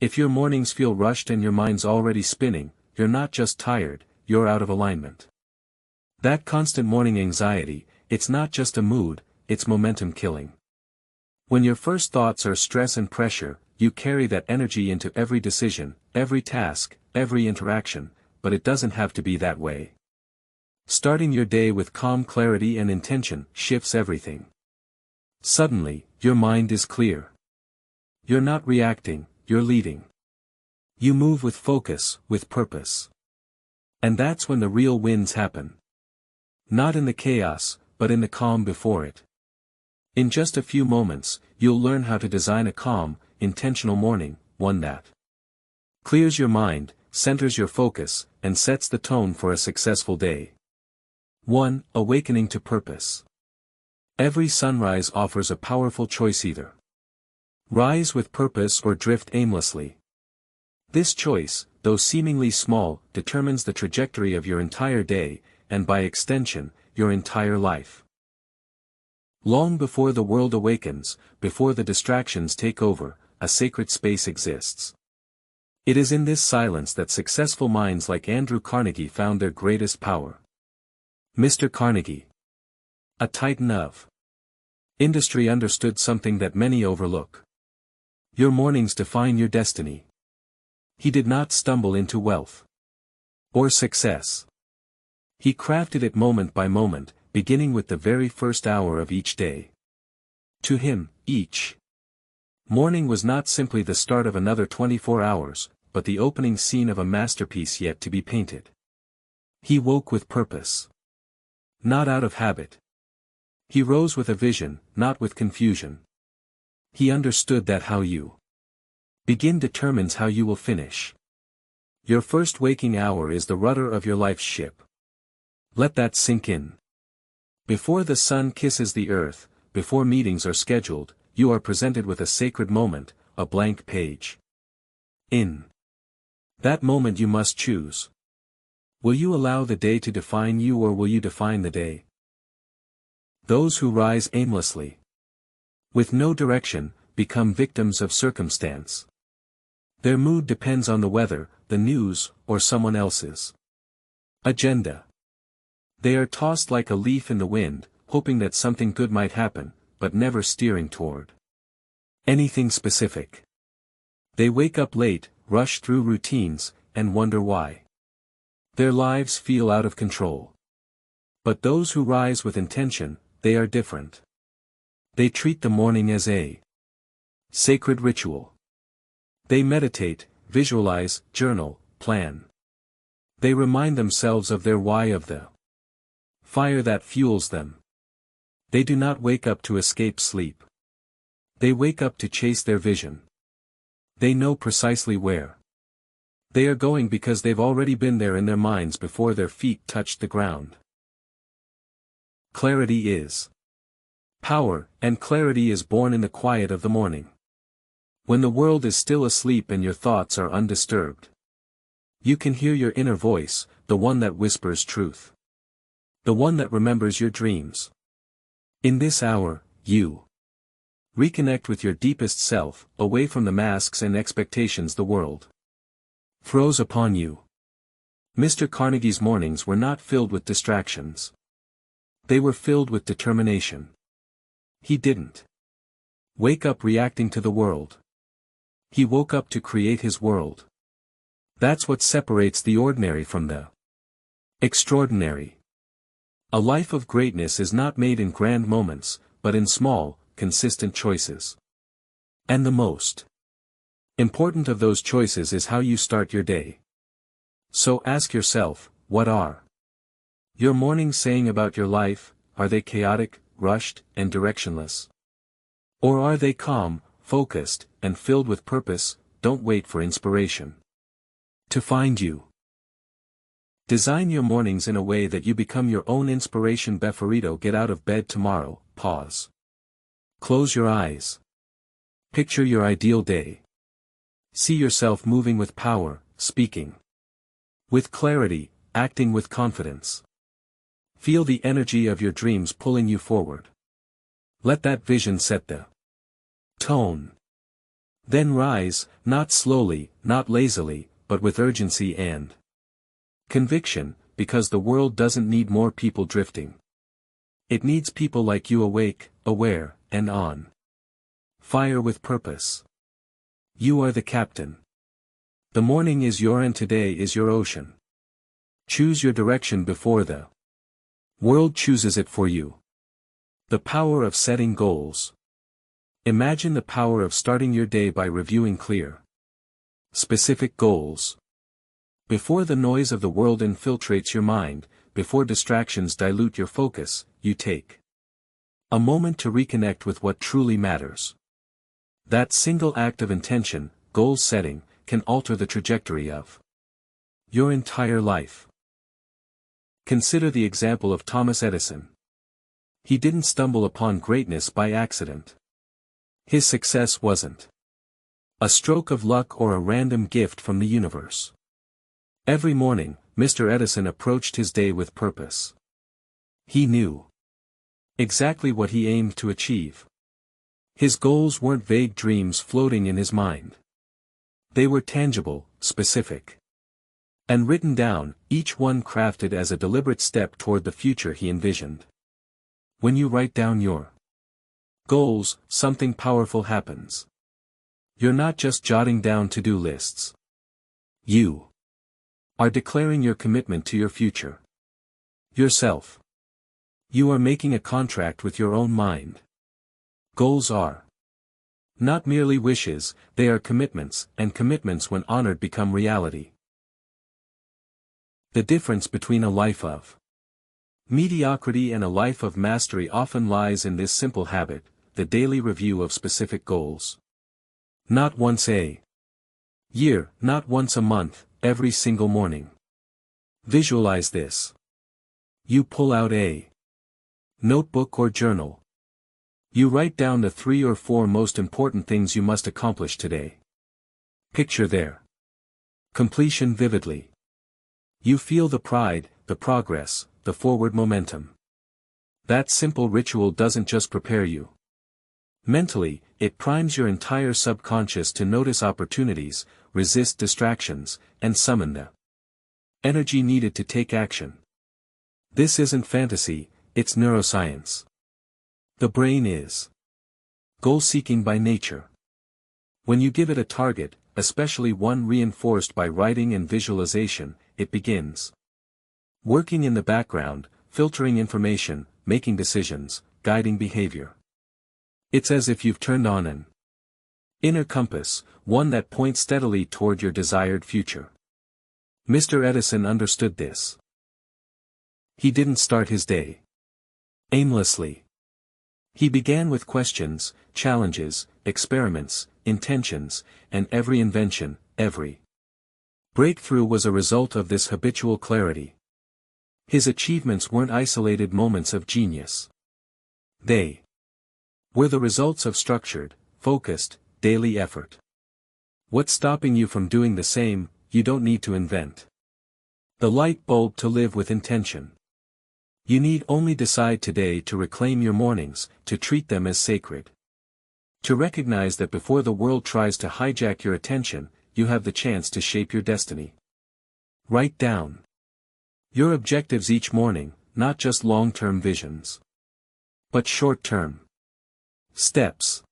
If your mornings feel rushed and your mind's already spinning, you're not just tired, you're out of alignment. That constant morning anxiety, it's not just a mood, it's momentum killing. When your first thoughts are stress and pressure, you carry that energy into every decision, every task, every interaction, but it doesn't have to be that way. Starting your day with calm clarity and intention shifts everything. Suddenly, your mind is clear. You're not reacting, you're leading. You move with focus, with purpose. And that's when the real wins happen. Not in the chaos, but in the calm before it. In just a few moments, you'll learn how to design a calm, intentional morning, one that clears your mind, centers your focus, and sets the tone for a successful day. 1. Awakening to purpose. Every sunrise offers a powerful choice: either rise with purpose or drift aimlessly. This choice, though seemingly small, determines the trajectory of your entire day, and by extension, your entire life. Long before the world awakens, before the distractions take over, a sacred space exists. It is in this silence that successful minds like Andrew Carnegie found their greatest power. Mr. Carnegie, a titan of industry, understood something that many overlook. Your mornings define your destiny. He did not stumble into wealth or success. He crafted it moment by moment, beginning with the very first hour of each day. To him, each morning was not simply the start of another 24 hours, but the opening scene of a masterpiece yet to be painted. He woke with purpose. Not out of habit. He rose with a vision, not with confusion. He understood that how you begin determines how you will finish. Your first waking hour is the rudder of your life's ship. Let that sink in. Before the sun kisses the earth, before meetings are scheduled, you are presented with a sacred moment, a blank page. In that moment you must choose. Will you allow the day to define you, or will you define the day? Those who rise aimlessly, with no direction, become victims of circumstance. Their mood depends on the weather, the news, or someone else's agenda. They are tossed like a leaf in the wind, hoping that something good might happen, but never steering toward anything specific. They wake up late, rush through routines, and wonder why their lives feel out of control. But those who rise with intention, they are different. They treat the morning as a sacred ritual. They meditate, visualize, journal, plan. They remind themselves of their why, of the fire that fuels them. They do not wake up to escape sleep. They wake up to chase their vision. They know precisely where they are going because they've already been there in their minds before their feet touched the ground. Clarity is power, and clarity is born in the quiet of the morning. When the world is still asleep and your thoughts are undisturbed, you can hear your inner voice, the one that whispers truth. The one that remembers your dreams. In this hour, you reconnect with your deepest self, away from the masks and expectations the world throws upon you. Mr. Carnegie's mornings were not filled with distractions. They were filled with determination. He didn't wake up reacting to the world. He woke up to create his world. That's what separates the ordinary from the extraordinary. A life of greatness is not made in grand moments, but in small, consistent choices. And the most important of those choices is how you start your day. So ask yourself, what are your mornings saying about your life? Are they chaotic, rushed, and directionless? Or are they calm, focused, and filled with purpose? Don't wait for inspiration to find you. Design your mornings in a way that you become your own inspiration. Befarito, get out of bed tomorrow, pause. Close your eyes. Picture your ideal day. See yourself moving with power, speaking with clarity, acting with confidence. Feel the energy of your dreams pulling you forward. Let that vision set the tone. Then rise, not slowly, not lazily, but with urgency and conviction, because the world doesn't need more people drifting. It needs people like you awake, aware, and on fire with purpose. You are the captain. The morning is your and today is your ocean. Choose your direction before the world chooses it for you. The power of setting goals. Imagine the power of starting your day by reviewing clear, specific goals. Before the noise of the world infiltrates your mind, before distractions dilute your focus, you take a moment to reconnect with what truly matters. That single act of intention, goal setting, can alter the trajectory of your entire life. Consider the example of Thomas Edison. He didn't stumble upon greatness by accident. His success wasn't a stroke of luck or a random gift from the universe. Every morning, Mr. Edison approached his day with purpose. He knew exactly what he aimed to achieve. His goals weren't vague dreams floating in his mind. They were tangible, specific, and written down, each one crafted as a deliberate step toward the future he envisioned. When you write down your goals, something powerful happens. You're not just jotting down to-do lists. You are declaring your commitment to your future. Yourself. You are making a contract with your own mind. Goals are not merely wishes, they are commitments, and commitments when honored become reality. The difference between a life of mediocrity and a life of mastery often lies in this simple habit, the daily review of specific goals. Not once a year, not once a month, every single morning. Visualize this. You pull out a notebook or journal. You write down the 3 or 4 most important things you must accomplish today. Picture their completion vividly. You feel the pride, the progress, the forward momentum. That simple ritual doesn't just prepare you mentally, it primes your entire subconscious to notice opportunities, resist distractions, and summon the energy needed to take action. This isn't fantasy, it's neuroscience. The brain is goal-seeking by nature. When you give it a target, especially one reinforced by writing and visualization, it begins working in the background, filtering information, making decisions, guiding behavior. It's as if you've turned on an inner compass, one that points steadily toward your desired future. Mr. Edison understood this. He didn't start his day aimlessly. He began with questions, challenges, experiments, intentions, and every invention, every breakthrough was a result of this habitual clarity. His achievements weren't isolated moments of genius. They were the results of structured, focused, daily effort. What's stopping you from doing the same? You don't need to invent the light bulb to live with intention. You need only decide today to reclaim your mornings, to treat them as sacred. To recognize that before the world tries to hijack your attention, you have the chance to shape your destiny. Write down your objectives each morning, not just long-term visions, but short-term steps.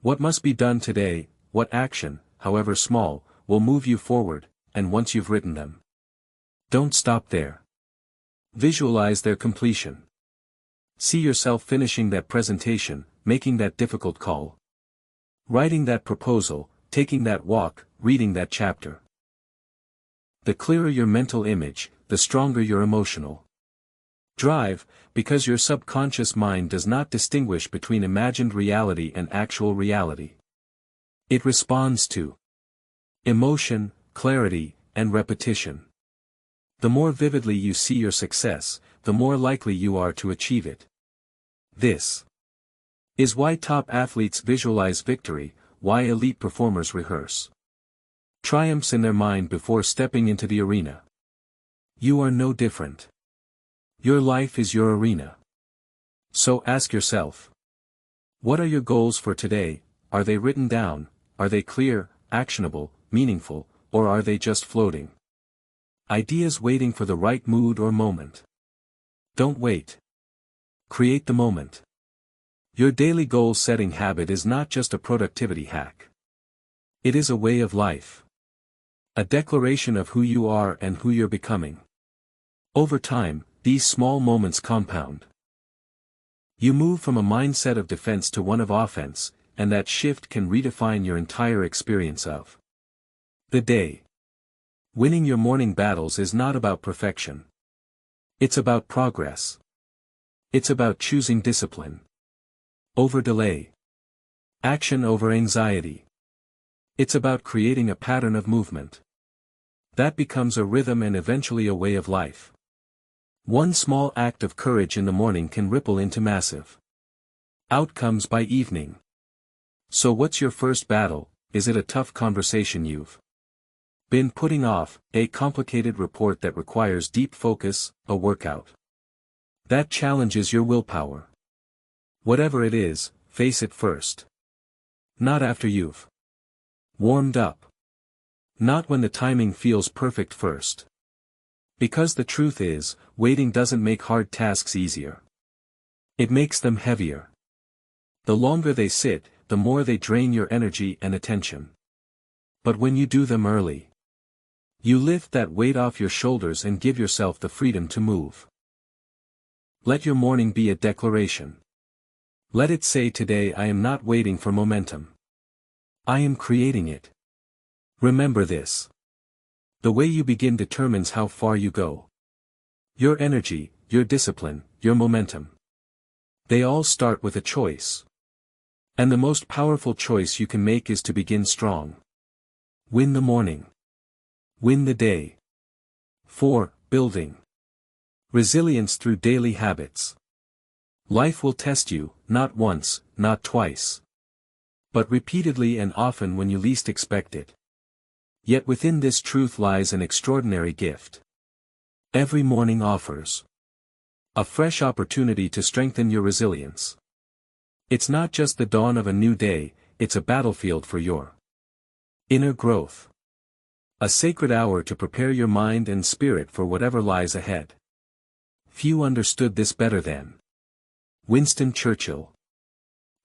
What must be done today, what action, however small, will move you forward, and once you've written them, don't stop there. Visualize their completion. See yourself finishing that presentation, making that difficult call, writing that proposal, taking that walk, reading that chapter. The clearer your mental image, the stronger your emotional drive, because your subconscious mind does not distinguish between imagined reality and actual reality. It responds to emotion, clarity, and repetition. The more vividly you see your success, the more likely you are to achieve it. This is why top athletes visualize victory, why elite performers rehearse triumphs in their mind before stepping into the arena. You are no different. Your life is your arena. So ask yourself, what are your goals for today? Are they written down? are they clear, actionable, meaningful, or are they just floating? Ideas waiting for the right mood or moment. Don't wait. Create the moment. Your daily goal-setting habit is not just a productivity hack. It is a way of life. A declaration of who you are and who you're becoming. Over time, these small moments compound. You move from a mindset of defense to one of offense, and that shift can redefine your entire experience of the day. Winning your morning battles is not about perfection. It's about progress. It's about choosing discipline over delay. Action over anxiety. It's about creating a pattern of movement that becomes a rhythm and eventually a way of life. One small act of courage in the morning can ripple into massive outcomes by evening. So what's your first battle? Is it a tough conversation you've been putting off, a complicated report that requires deep focus, a workout that challenges your willpower? Whatever it is, face it first. Not after you've warmed up. Not when the timing feels perfect first. Because the truth is, waiting doesn't make hard tasks easier. It makes them heavier. The longer they sit, the more they drain your energy and attention. But when you do them early, you lift that weight off your shoulders and give yourself the freedom to move. Let your morning be a declaration. Let it say, today I am not waiting for momentum. I am creating it. Remember this. The way you begin determines how far you go. Your energy, your discipline, your momentum. They all start with a choice. And the most powerful choice you can make is to begin strong. Win the morning. Win the day. 4. Building resilience through daily habits. Life will test you, not once, not twice, but repeatedly and often when you least expect it. Yet within this truth lies an extraordinary gift. Every morning offers a fresh opportunity to strengthen your resilience. It's not just the dawn of a new day, it's a battlefield for your inner growth. A sacred hour to prepare your mind and spirit for whatever lies ahead. Few understood this better than Winston Churchill.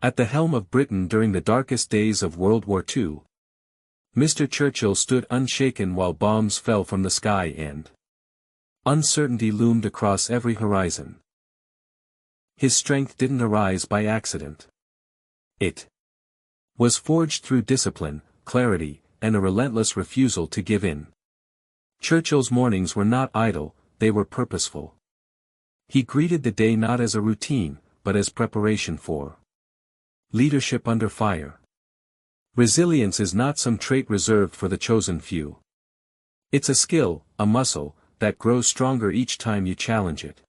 At the helm of Britain during the darkest days of World War II, Mr. Churchill stood unshaken while bombs fell from the sky and uncertainty loomed across every horizon. His strength didn't arise by accident. It was forged through discipline, clarity, and a relentless refusal to give in. Churchill's mornings were not idle, they were purposeful. He greeted the day not as a routine, but as preparation for leadership under fire. Resilience is not some trait reserved for the chosen few. It's a skill, a muscle, that grows stronger each time you challenge it.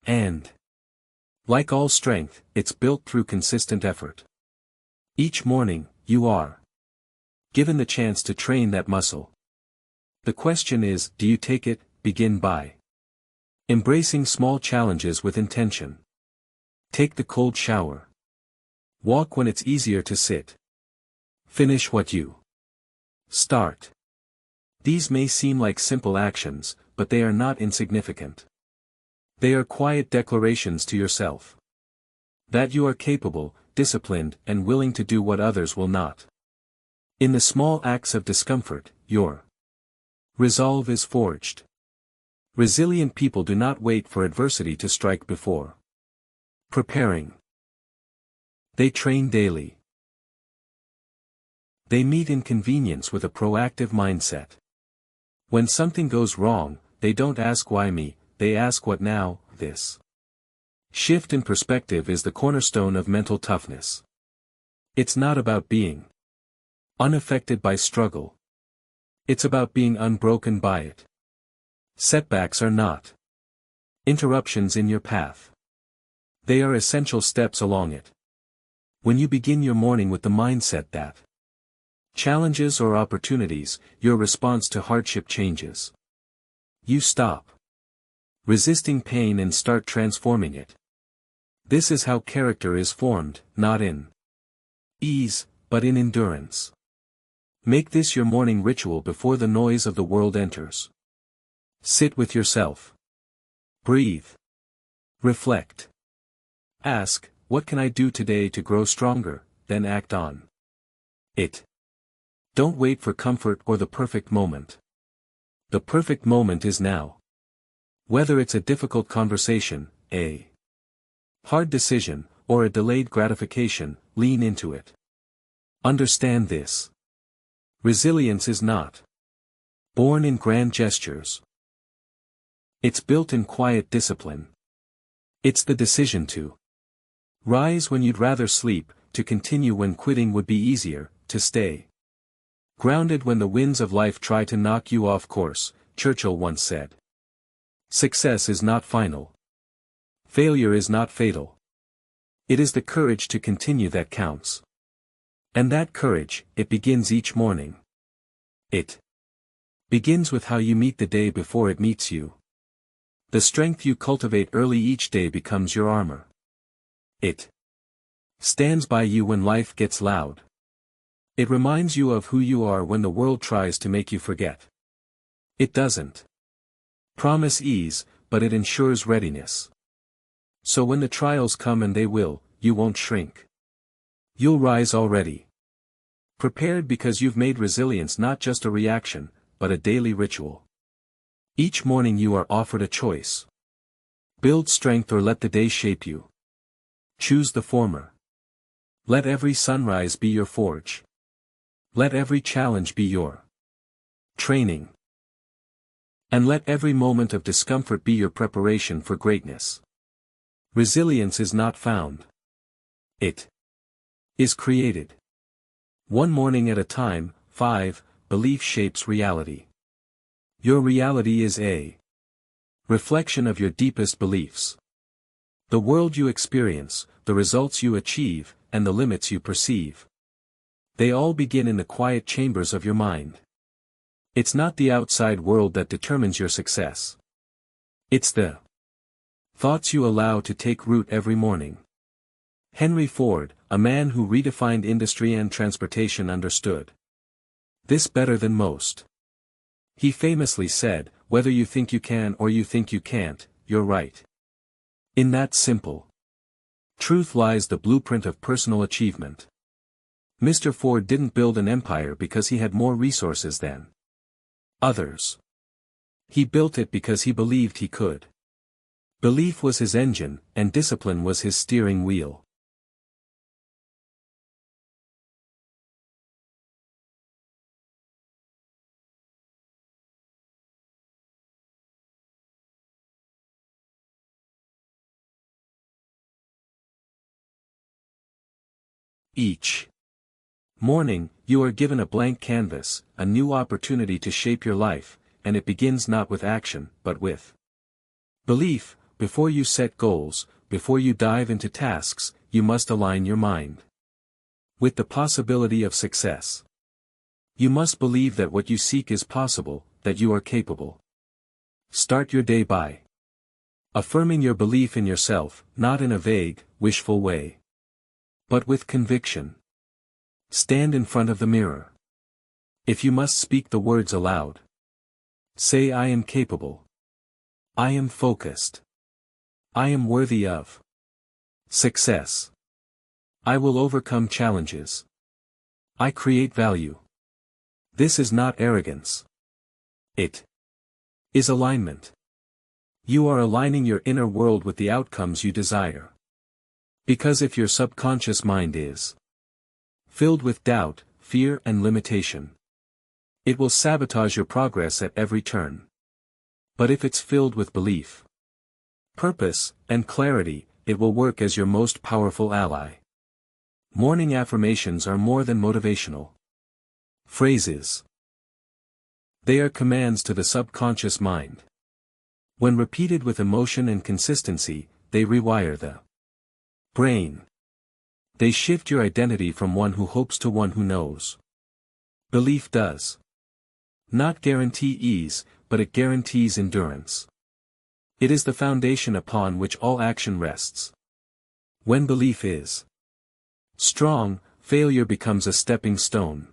And, like all strength, it's built through consistent effort. Each morning, you are given the chance to train that muscle. The question is, do you take it? Begin by embracing small challenges with intention. Take the cold shower. Walk when it's easier to sit. Finish what you start. These may seem like simple actions, but they are not insignificant. They are quiet declarations to yourself that you are capable, disciplined, and willing to do what others will not. In the small acts of discomfort, your resolve is forged. Resilient people do not wait for adversity to strike before preparing. They train daily. They meet inconvenience with a proactive mindset. When something goes wrong, they don't ask why me, they ask what now. This shift in perspective is the cornerstone of mental toughness. It's not about being unaffected by struggle. It's about being unbroken by it. Setbacks are not interruptions in your path. They are essential steps along it. When you begin your morning with the mindset that challenges or opportunities, your response to hardship changes. You stop resisting pain and start transforming it. This is how character is formed, not in ease, but in endurance. Make this your morning ritual before the noise of the world enters. Sit with yourself. Breathe. Reflect. Ask, what can I do today to grow stronger, then act on it. Don't wait for comfort or the perfect moment. The perfect moment is now. Whether it's a difficult conversation, a hard decision, or a delayed gratification, lean into it. Understand this. Resilience is not born in grand gestures. It's built in quiet discipline. It's the decision to rise when you'd rather sleep, to continue when quitting would be easier, to stay grounded when the winds of life try to knock you off course, Churchill once said. Success is not final. Failure is not fatal. It is the courage to continue that counts. And that courage, it begins each morning. It begins with how you meet the day before it meets you. The strength you cultivate early each day becomes your armor. It stands by you when life gets loud. It reminds you of who you are when the world tries to make you forget. It doesn't promise ease, but it ensures readiness. So when the trials come, and they will, you won't shrink. You'll rise already prepared, because you've made resilience not just a reaction, but a daily ritual. Each morning you are offered a choice. Build strength or let the day shape you. Choose the former. Let every sunrise be your forge. Let every challenge be your training. And let every moment of discomfort be your preparation for greatness. Resilience is not found. It is created. One morning at a time. 5. Belief shapes reality. Your reality is a reflection of your deepest beliefs. The world you experience, the results you achieve, and the limits you perceive. They all begin in the quiet chambers of your mind. It's not the outside world that determines your success. It's the thoughts you allow to take root every morning. Henry Ford, a man who redefined industry and transportation, understood this better than most. He famously said, "Whether you think you can or you think you can't, you're right." In that simple truth lies the blueprint of personal achievement. Mr. Ford didn't build an empire because he had more resources than others. He built it because he believed he could. Belief was his engine, and discipline was his steering wheel. Each morning, you are given a blank canvas, a new opportunity to shape your life, and it begins not with action, but with belief. Before you set goals, before you dive into tasks, you must align your mind with the possibility of success. You must believe that what you seek is possible, that you are capable. Start your day by affirming your belief in yourself, not in a vague, wishful way, but with conviction. Stand in front of the mirror. If you must speak the words aloud, say, "I am capable. I am focused. I am worthy of success. I will overcome challenges. I create value." This is not arrogance. It is alignment. You are aligning your inner world with the outcomes you desire. Because if your subconscious mind is filled with doubt, fear, and limitation, it will sabotage your progress at every turn. But if it's filled with belief, purpose, and clarity, it will work as your most powerful ally. Morning affirmations are more than motivational phrases. They are commands to the subconscious mind. When repeated with emotion and consistency, they rewire the brain. They shift your identity from one who hopes to one who knows. Belief does not guarantee ease, but it guarantees endurance. It is the foundation upon which all action rests. When belief is strong, failure becomes a stepping stone.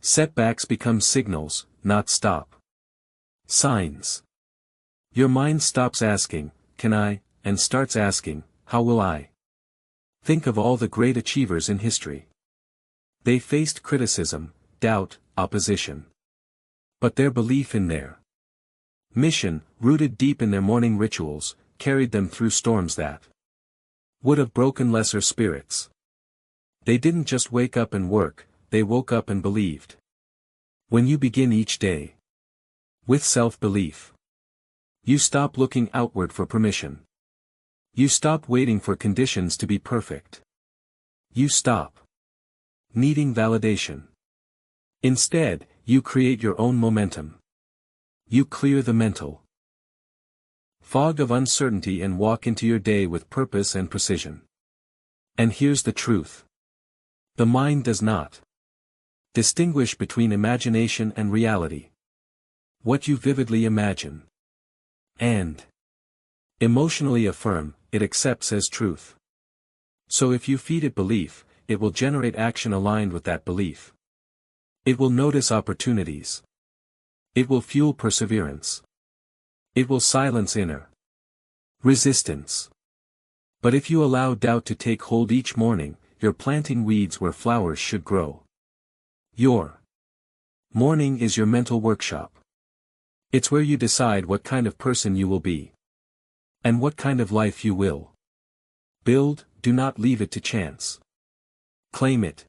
Setbacks become signals, not stop signs. Your mind stops asking, "Can I?" and starts asking, "How will I?" Think of all the great achievers in history. They faced criticism, doubt, opposition. But their belief in their mission, rooted deep in their morning rituals, carried them through storms that would have broken lesser spirits. They didn't just wake up and work, they woke up and believed. When you begin each day with self-belief, you stop looking outward for permission. You stop waiting for conditions to be perfect. You stop needing validation. Instead, you create your own momentum. You clear the mental fog of uncertainty and walk into your day with purpose and precision. And here's the truth. The mind does not distinguish between imagination and reality. What you vividly imagine and emotionally affirm, it accepts as truth. So if you feed it belief, it will generate action aligned with that belief. It will notice opportunities. It will fuel perseverance. It will silence inner resistance. But if you allow doubt to take hold each morning, you're planting weeds where flowers should grow. Your morning is your mental workshop. It's where you decide what kind of person you will be. And what kind of life you will build. Do not leave it to chance. Claim it.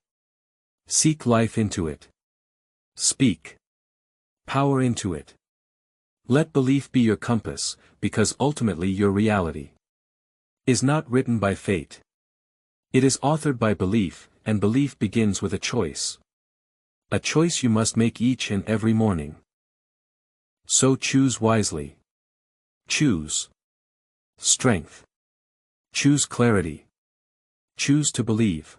Seek life into it. Speak power into it. Let belief be your compass, because ultimately your reality is not written by fate. It is authored by belief, and belief begins with a choice. A choice you must make each and every morning. So choose wisely. Choose strength. Choose clarity. Choose to believe.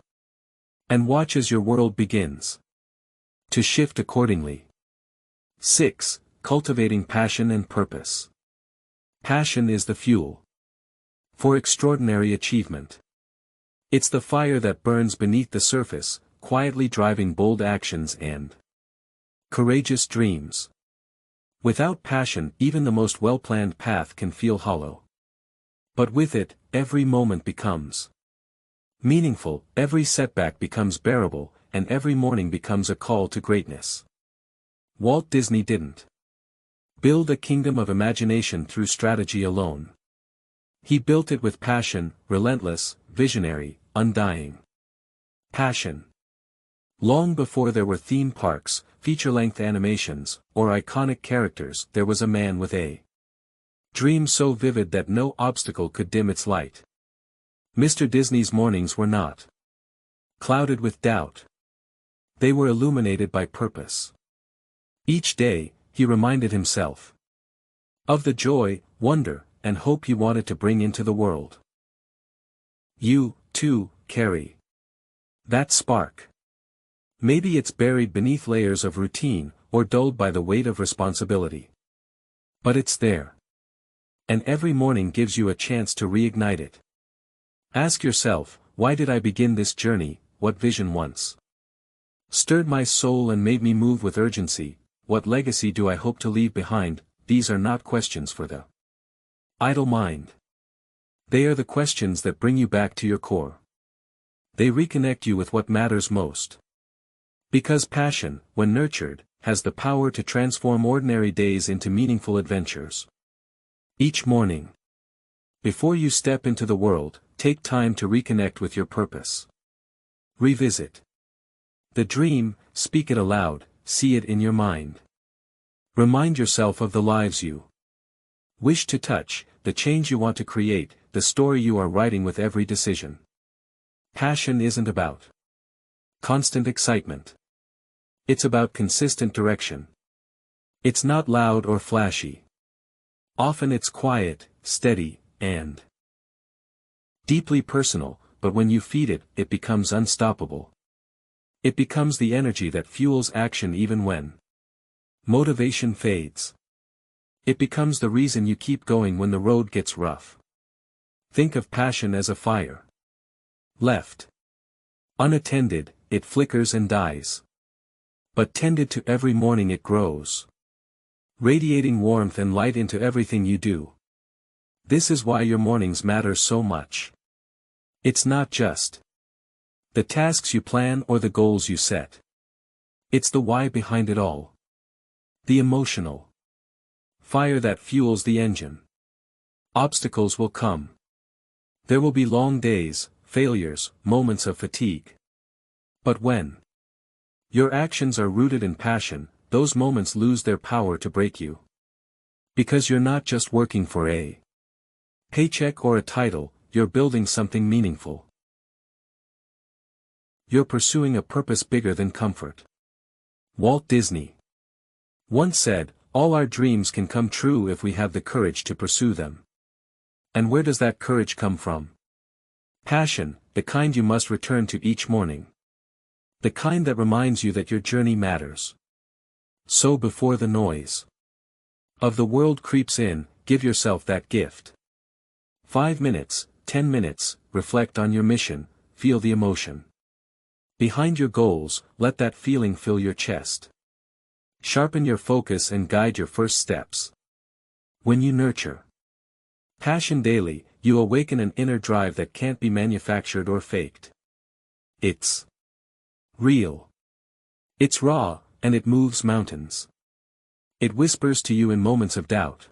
And watch as your world begins to shift accordingly. 6. Cultivating passion and purpose. Passion is the fuel for extraordinary achievement. It's the fire that burns beneath the surface, quietly driving bold actions and courageous dreams. Without passion, even the most well-planned path can feel hollow. But with it, every moment becomes meaningful, every setback becomes bearable, and every morning becomes a call to greatness. Walt Disney didn't build a kingdom of imagination through strategy alone. He built it with passion, relentless, visionary, undying passion. Long before there were theme parks, feature-length animations, or iconic characters, there was a man with a dream so vivid that no obstacle could dim its light. Mr. Disney's mornings were not clouded with doubt. They were illuminated by purpose. Each day, he reminded himself of the joy, wonder, and hope he wanted to bring into the world. You, too, carry that spark. Maybe it's buried beneath layers of routine, or dulled by the weight of responsibility. But it's there. And every morning gives you a chance to reignite it. Ask yourself, why did I begin this journey? What vision once stirred my soul and made me move with urgency? What legacy do I hope to leave behind? These are not questions for the idle mind. They are the questions that bring you back to your core. They reconnect you with what matters most. Because passion, when nurtured, has the power to transform ordinary days into meaningful adventures. Each morning, before you step into the world, take time to reconnect with your purpose. Revisit the dream, speak it aloud, see it in your mind. Remind yourself of the lives you wish to touch, the change you want to create, the story you are writing with every decision. Passion isn't about constant excitement. It's about consistent direction. It's not loud or flashy. Often it's quiet, steady, and deeply personal, but when you feed it, it becomes unstoppable. It becomes the energy that fuels action even when motivation fades. It becomes the reason you keep going when the road gets rough. Think of passion as a fire. Left unattended, it flickers and dies. But tended to every morning it grows, radiating warmth and light into everything you do. This is why your mornings matter so much. It's not just the tasks you plan or the goals you set. It's the why behind it all. The emotional fire that fuels the engine. Obstacles will come. There will be long days, failures, moments of fatigue. But when your actions are rooted in passion, those moments lose their power to break you. Because you're not just working for a paycheck or a title, you're building something meaningful. You're pursuing a purpose bigger than comfort. Walt Disney once said, "All our dreams can come true if we have the courage to pursue them." And where does that courage come from? Passion, the kind you must return to each morning. The kind that reminds you that your journey matters. So before the noise of the world creeps in, give yourself that gift. 5 minutes, 10 minutes, reflect on your mission, feel the emotion behind your goals, let that feeling fill your chest. Sharpen your focus and guide your first steps. When you nurture passion daily, you awaken an inner drive that can't be manufactured or faked. It's real. It's raw, and it moves mountains. It whispers to you in moments of doubt,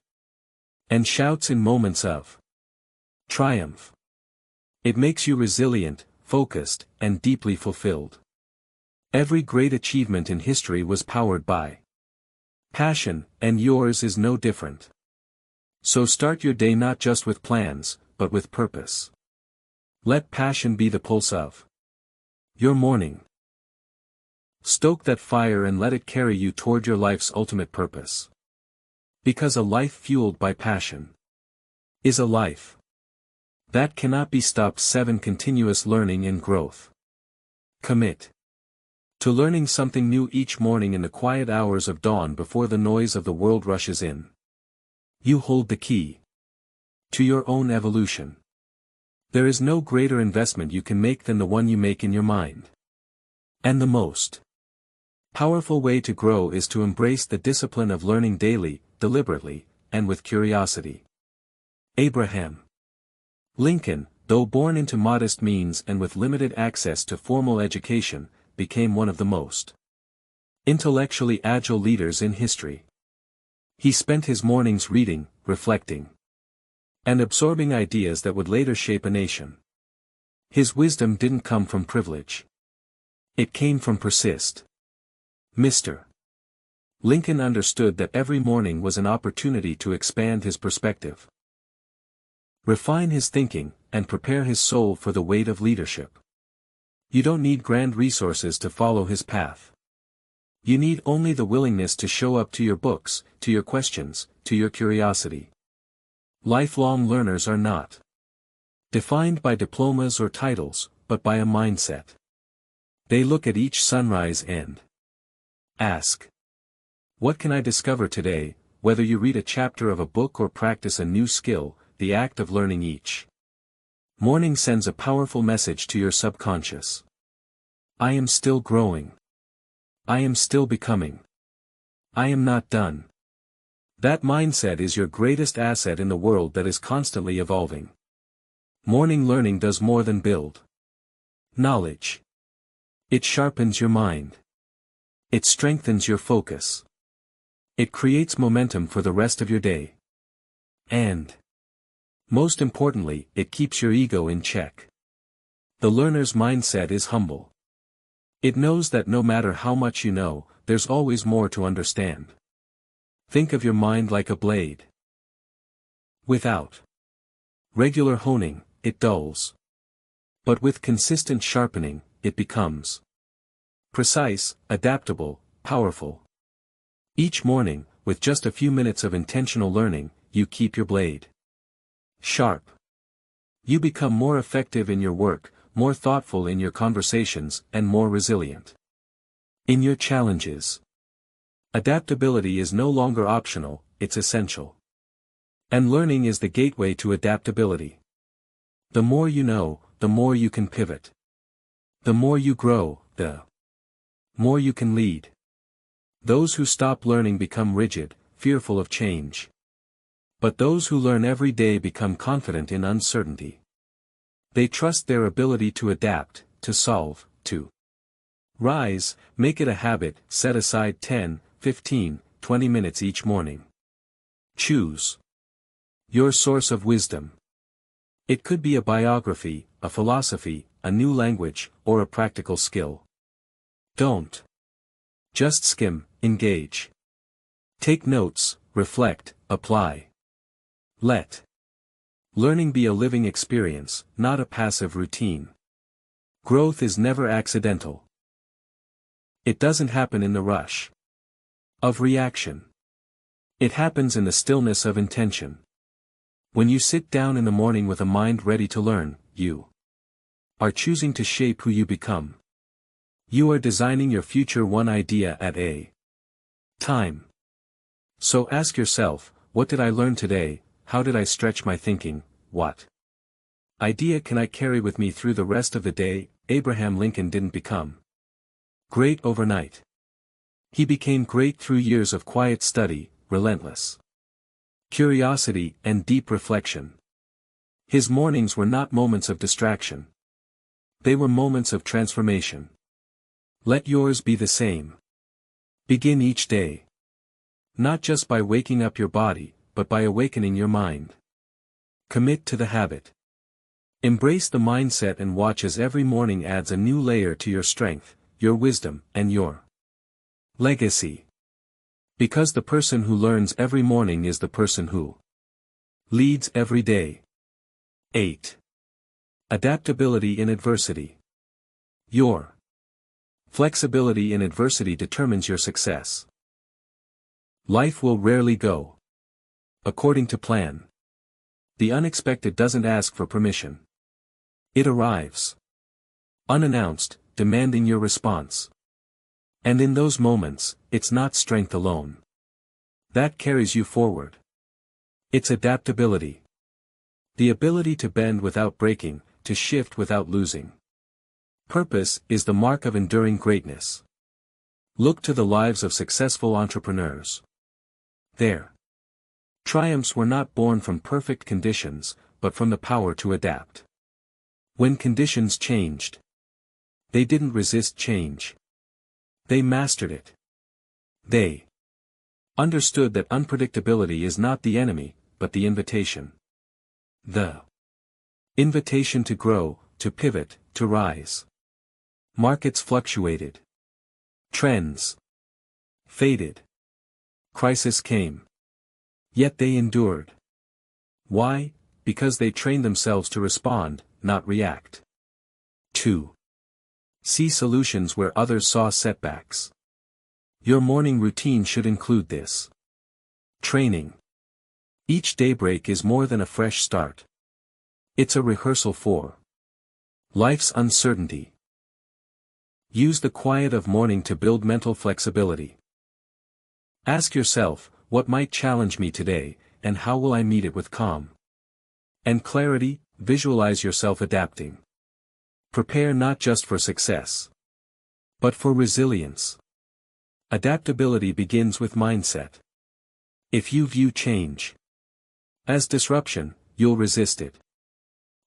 and shouts in moments of triumph. It makes you resilient, focused, and deeply fulfilled. Every great achievement in history was powered by passion, and yours is no different. So start your day not just with plans, but with purpose. Let passion be the pulse of your morning. Stoke that fire and let it carry you toward your life's ultimate purpose. Because a life fueled by passion is a life that cannot be stopped. 7 Continuous learning and growth. Commit to learning something new each morning in the quiet hours of dawn before the noise of the world rushes in. You hold the key to your own evolution. There is no greater investment you can make than the one you make in your mind. And the most powerful way to grow is to embrace the discipline of learning daily, deliberately, and with curiosity. Abraham Lincoln, though born into modest means and with limited access to formal education, became one of the most intellectually agile leaders in history. He spent his mornings reading, reflecting, and absorbing ideas that would later shape a nation. His wisdom didn't come from privilege. It came from persist. Mr. Lincoln understood that every morning was an opportunity to expand his perspective, refine his thinking, and prepare his soul for the weight of leadership. You don't need grand resources to follow his path. You need only the willingness to show up to your books, to your questions, to your curiosity. Lifelong learners are not defined by diplomas or titles, but by a mindset. They look at each sunrise and ask, "What can I discover today?" Whether you read a chapter of a book or practice a new skill, the act of learning each morning sends a powerful message to your subconscious. I am still growing. I am still becoming. I am not done. That mindset is your greatest asset in the world that is constantly evolving. Morning learning does more than build knowledge. It sharpens your mind. It strengthens your focus. It creates momentum for the rest of your day. And most importantly, it keeps your ego in check. The learner's mindset is humble. It knows that no matter how much you know, there's always more to understand. Think of your mind like a blade. Without regular honing, it dulls. But with consistent sharpening, it becomes precise, adaptable, powerful. Each morning, with just a few minutes of intentional learning, you keep your blade sharp. You become more effective in your work, more thoughtful in your conversations, and more resilient in your challenges. Adaptability is no longer optional, it's essential. And learning is the gateway to adaptability. The more you know, the more you can pivot. The more you grow, the more you can lead. Those who stop learning become rigid, fearful of change. But those who learn every day become confident in uncertainty. They trust their ability to adapt, to solve, to rise. Make it a habit. Set aside 10, 15, 20 minutes each morning. Choose your source of wisdom. It could be a biography, a philosophy, a new language, or a practical skill. Don't just skim, engage. Take notes, reflect, apply. Let learning be a living experience, not a passive routine. Growth is never accidental. It doesn't happen in the rush of reaction. It happens in the stillness of intention. When you sit down in the morning with a mind ready to learn, you are choosing to shape who you become. You are designing your future one idea at a time. So ask yourself, what did I learn today? How did I stretch my thinking? What idea can I carry with me through the rest of the day? Abraham Lincoln didn't become great overnight. He became great through years of quiet study, relentless curiosity, and deep reflection. His mornings were not moments of distraction. They were moments of transformation. Let yours be the same. Begin each day. Not just by waking up your body, but by awakening your mind. Commit to the habit. Embrace the mindset and watch as every morning adds a new layer to your strength, your wisdom, and your legacy. Because the person who learns every morning is the person who leads every day. 8. Adaptability in adversity. Your flexibility in adversity determines your success. Life will rarely go according to plan. The unexpected doesn't ask for permission. It arrives unannounced, demanding your response. And in those moments, it's not strength alone that carries you forward. It's adaptability. The ability to bend without breaking, to shift without losing purpose is the mark of enduring greatness. Look to the lives of successful entrepreneurs. Their triumphs were not born from perfect conditions, but from the power to adapt. When conditions changed, they didn't resist change. They mastered it. They understood that unpredictability is not the enemy, but the invitation. The invitation to grow, to pivot, to rise. Markets fluctuated. Trends faded. Crisis came. Yet they endured. Why? Because they trained themselves to respond, not react. 2. See solutions where others saw setbacks. Your morning routine should include this training. Each daybreak is more than a fresh start. It's a rehearsal for life's uncertainty. Use the quiet of morning to build mental flexibility. Ask yourself, what might challenge me today, and how will I meet it with calm and clarity? Visualize yourself adapting. Prepare not just for success, but for resilience. Adaptability begins with mindset. If you view change as disruption, you'll resist it.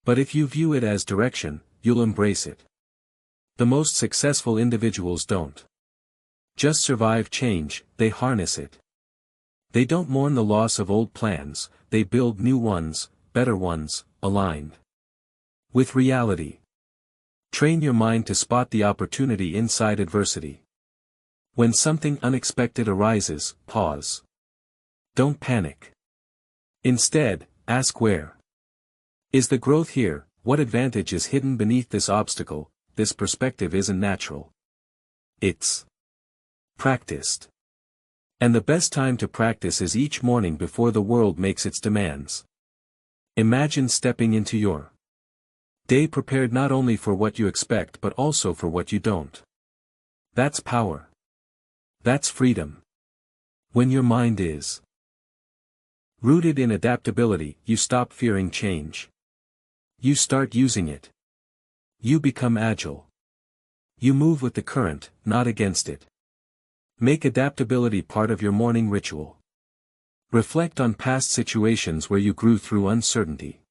But if you view it as direction, you'll embrace it. The most successful individuals don't just survive change, they harness it. They don't mourn the loss of old plans, they build new ones, better ones, aligned with reality. Train your mind to spot the opportunity inside adversity. When something unexpected arises, pause. Don't panic. Instead, ask where is the growth here, what advantage is hidden beneath this obstacle? This perspective isn't natural. It's practiced. And the best time to practice is each morning before the world makes its demands. Imagine stepping into your day prepared not only for what you expect but also for what you don't. That's power. That's freedom. When your mind is rooted in adaptability, you stop fearing change. You start using it. You become agile. You move with the current, not against it. Make adaptability part of your morning ritual. Reflect on past situations where you grew through uncertainty.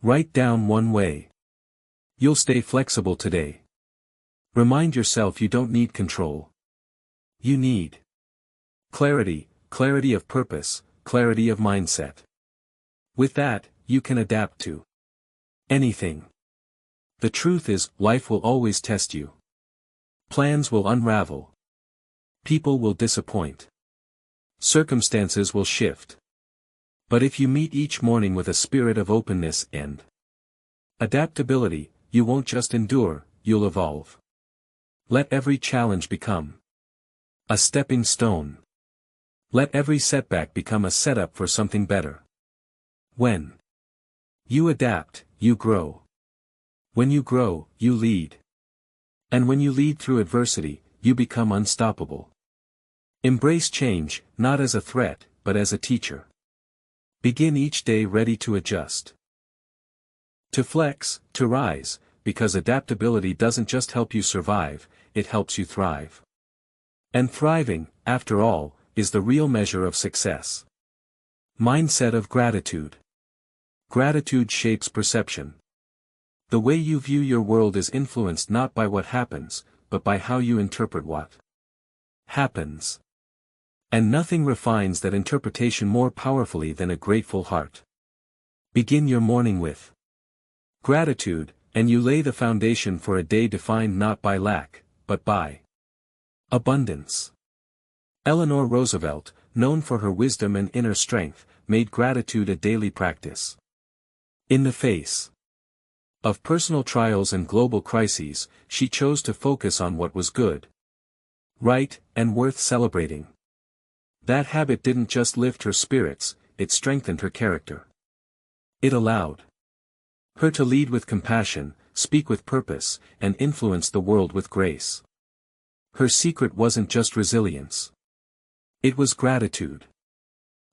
Write down one way you'll stay flexible today. Remind yourself you don't need control. You need clarity, clarity of purpose, clarity of mindset. With that, you can adapt to anything. The truth is, life will always test you. Plans will unravel. People will disappoint. Circumstances will shift. But if you meet each morning with a spirit of openness and adaptability, you won't just endure, you'll evolve. Let every challenge become a stepping stone. Let every setback become a setup for something better. When you adapt, you grow. When you grow, you lead. And when you lead through adversity, you become unstoppable. Embrace change, not as a threat, but as a teacher. Begin each day ready to adjust. To flex, to rise, because adaptability doesn't just help you survive, it helps you thrive. And thriving, after all, is the real measure of success. Mindset of gratitude. Gratitude shapes perception. The way you view your world is influenced not by what happens, but by how you interpret what happens. And nothing refines that interpretation more powerfully than a grateful heart. Begin your morning with gratitude, and you lay the foundation for a day defined not by lack, but by abundance. Eleanor Roosevelt, known for her wisdom and inner strength, made gratitude a daily practice. In the face of personal trials and global crises, she chose to focus on what was good, right, and worth celebrating. That habit didn't just lift her spirits, it strengthened her character. It allowed her to lead with compassion, speak with purpose, and influence the world with grace. Her secret wasn't just resilience. It was gratitude.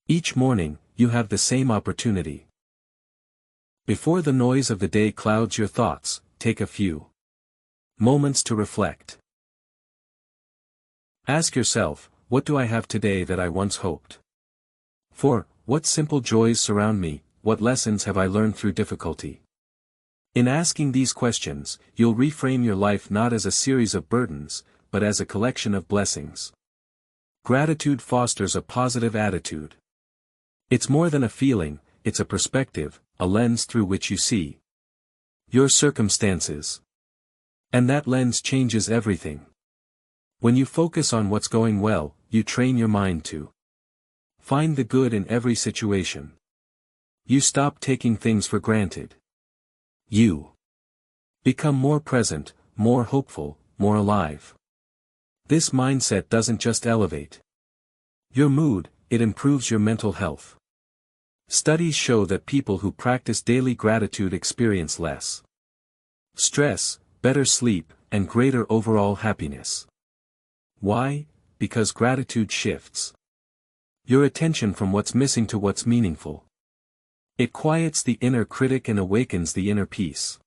Each morning, you have the same opportunity. Before the noise of the day clouds your thoughts, take a few moments to reflect. Ask yourself, what do I have today that I once hoped for? What simple joys surround me? What lessons have I learned through difficulty? In asking these questions, you'll reframe your life not as a series of burdens, but as a collection of blessings. Gratitude fosters a positive attitude. It's more than a feeling, it's a perspective, a lens through which you see your circumstances. And that lens changes everything. When you focus on what's going well, you train your mind to find the good in every situation. You stop taking things for granted. You become more present, more hopeful, more alive. This mindset doesn't just elevate your mood, it improves your mental health. Studies show that people who practice daily gratitude experience less stress, better sleep, and greater overall happiness. Why? Because gratitude shifts your attention from what's missing to what's meaningful. It quiets the inner critic and awakens the inner peace.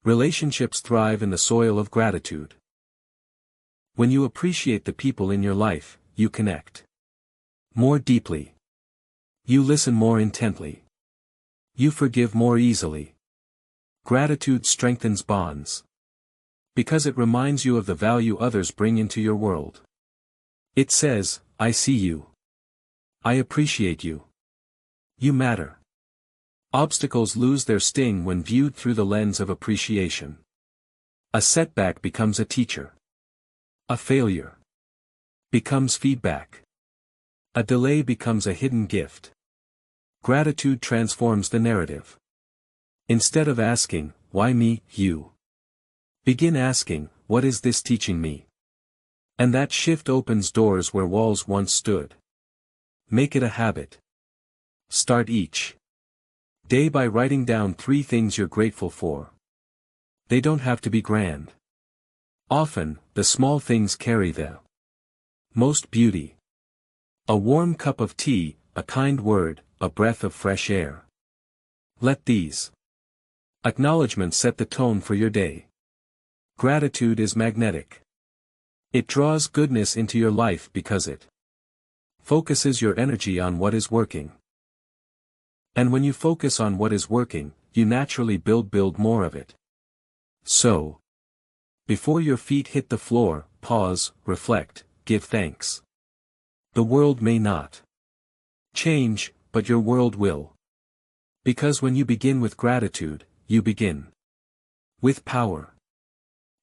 Relationships thrive in the soil of gratitude. When you appreciate the people in your life, you connect more deeply. You listen more intently. You forgive more easily. Gratitude strengthens bonds. Because it reminds you of the value others bring into your world. It says, I see you. I appreciate you. You matter. Obstacles lose their sting when viewed through the lens of appreciation. A setback becomes a teacher. A failure becomes feedback. A delay becomes a hidden gift. Gratitude transforms the narrative. Instead of asking, why me, you? Begin asking, what is this teaching me? And that shift opens doors where walls once stood. Make it a habit. Start each day by writing down 3 things you're grateful for. They don't have to be grand. Often, the small things carry the most beauty. A warm cup of tea, a kind word, a breath of fresh air. Let these acknowledgements set the tone for your day. Gratitude is magnetic. It draws goodness into your life because it focuses your energy on what is working. And when you focus on what is working, you naturally build more of it. So, before your feet hit the floor, pause, reflect, give thanks. The world may not change, but your world will. Because when you begin with gratitude, you begin with power.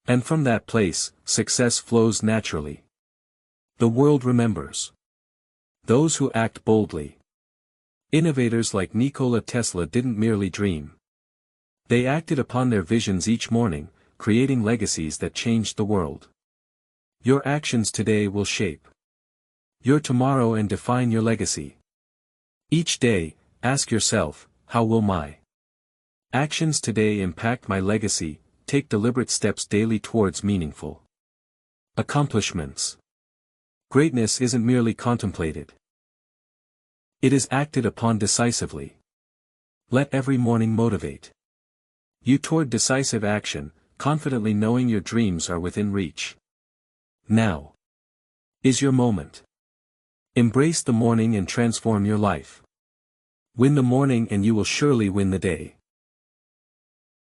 And from that place, success flows naturally. The world remembers those who act boldly. Innovators like Nikola Tesla didn't merely dream. They acted upon their visions each morning, creating legacies that changed the world. Your actions today will shape your tomorrow and define your legacy. Each day, ask yourself, how will my actions today impact my legacy? Take deliberate steps daily towards meaningful accomplishments. Greatness isn't merely contemplated. It is acted upon decisively. Let every morning motivate you toward decisive action, confidently knowing your dreams are within reach. Now is your moment. Embrace the morning and transform your life. Win the morning and you will surely win the day.